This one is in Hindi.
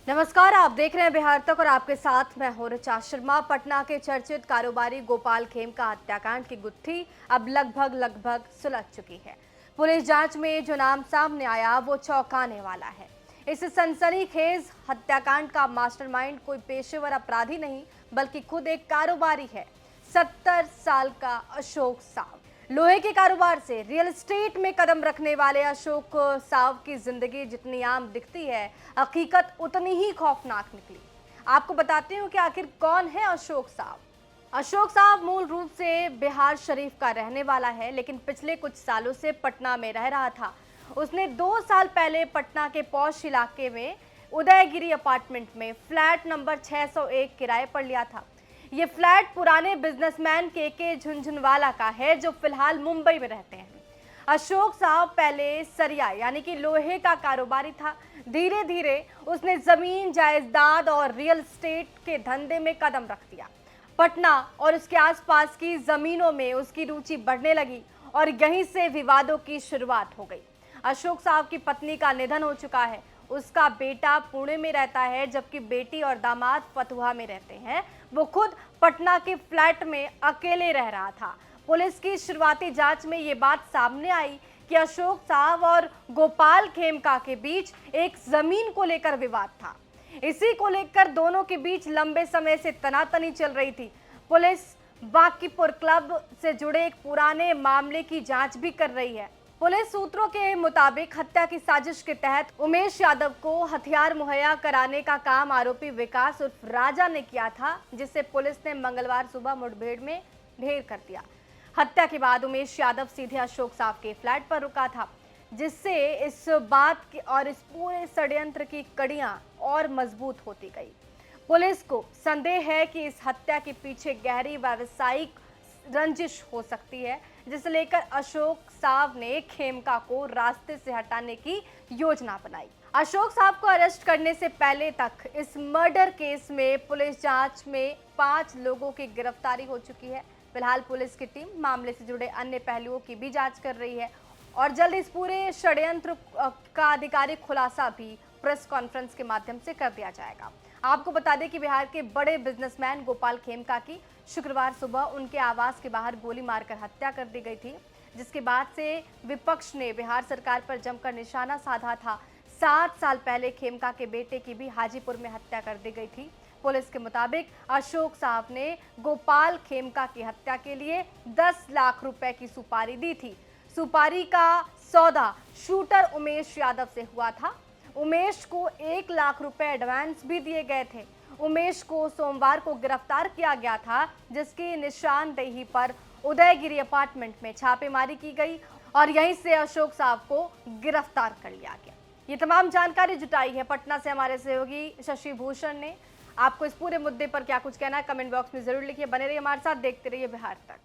नमस्कार, आप देख रहे हैं बिहार तक और आपके साथ मैं हूं ऋचा शर्मा। पटना के चर्चित कारोबारी गोपाल खेमका हत्याकांड की गुत्थी अब लगभग सुलझ चुकी है। पुलिस जांच में जो नाम सामने आया वो चौंकाने वाला है। इस सनसनीखेज हत्याकांड का मास्टरमाइंड कोई पेशेवर अपराधी नहीं बल्कि खुद एक कारोबारी है। 70 साल का अशोक साव। लोहे के कारोबार से रियल एस्टेट में कदम रखने वाले अशोक साव की जिंदगी जितनी आम दिखती है, हकीकत उतनी ही खौफनाक निकली। आपको बताती हूँ कि आखिर कौन है अशोक साव। अशोक साव मूल रूप से बिहार शरीफ का रहने वाला है, लेकिन पिछले कुछ सालों से पटना में रह रहा था। उसने 2 साल पहले पटना के पॉश इलाके में उदयगिरी अपार्टमेंट में फ्लैट नंबर 601 किराए पर लिया था। ये फ्लैट पुराने बिजनेसमैन के झुनझुनवाला का है, जो फिलहाल मुंबई में रहते हैं। अशोक साव पहले सरिया यानी कि लोहे का कारोबारी था। धीरे धीरे उसने जमीन जायदाद और रियल एस्टेट के धंधे में कदम रख दिया। पटना और उसके आसपास की जमीनों में उसकी रुचि बढ़ने लगी और यहीं से विवादों की शुरुआत हो गई। अशोक साव की पत्नी का निधन हो चुका है। उसका बेटा पुणे में रहता है, जबकि बेटी और दामाद फतुहा में रहते हैं। वो खुद पटना के फ्लैट में अकेले रह रहा था। पुलिस की शुरुआती जांच में ये बात सामने आई कि अशोक साव और गोपाल खेमका के बीच एक जमीन को लेकर विवाद था। इसी को लेकर दोनों के बीच लंबे समय से तनातनी चल रही थी। पुलिस बांकीपुर क्लब से जुड़े एक पुराने मामले की जांच भी कर रही है। पुलिस सूत्रों के मुताबिक हत्या की साजिश के तहत उमेश यादव को हथियार मुहैया कराने का काम आरोपी विकास उर्फ राजा ने किया था, जिसे पुलिस ने मंगलवार सुबह मुठभेड़ में ढेर कर दिया। हत्या के बाद उमेश यादव सीधे अशोक साव के फ्लैट पर रुका था, जिससे इस बात की और इस पूरे षड्यंत्र की कड़ियां और मजबूत होती गई। पुलिस को संदेह है कि इस हत्या के पीछे गहरी व्यावसायिक रंजिश हो सकती है, जिसे लेकर अशोक साव ने खेमका को रास्ते से हटाने की योजना बनाई। अशोक साव को अरेस्ट करने से पहले तक इस मर्डर केस में पुलिस जांच में 5 लोगों की गिरफ्तारी हो चुकी है। फिलहाल पुलिस की टीम मामले से जुड़े अन्य पहलुओं की भी जांच कर रही है और जल्द इस पूरे षड्यंत्र का आधिकारिक खुलासा भी प्रेस कॉन्फ्रेंस के माध्यम से कर दिया जाएगा। आपको बता दें कि बिहार के बड़े बिजनेसमैन गोपाल खेमका की शुक्रवार सुबह उनके आवास के बाहर गोली मारकर हत्या कर दी गई थी, जिसके बाद से विपक्ष ने बिहार सरकार पर जमकर निशाना साधा था। 7 साल पहले खेमका के बेटे की भी हाजीपुर में हत्या कर दी गई थी। पुलिस के मुताबिक अशोक साव ने गोपाल खेमका की हत्या के लिए 10 लाख रुपए की सुपारी दी थी। सुपारी का सौदा शूटर उमेश यादव से हुआ था। उमेश को 1 लाख रुपए एडवांस भी दिए गए थे। उमेश को सोमवार को गिरफ्तार किया गया था, जिसकी निशानदेही पर उदयगिरी अपार्टमेंट में छापेमारी की गई और यहीं से अशोक साव को गिरफ्तार कर लिया गया। ये तमाम जानकारी जुटाई है पटना से हमारे सहयोगी शशि भूषण ने। आपको इस पूरे मुद्दे पर क्या कुछ कहना है, कमेंट बॉक्स में जरूर लिखिए। बने रहिए हमारे साथ, देखते रहिए बिहार तक।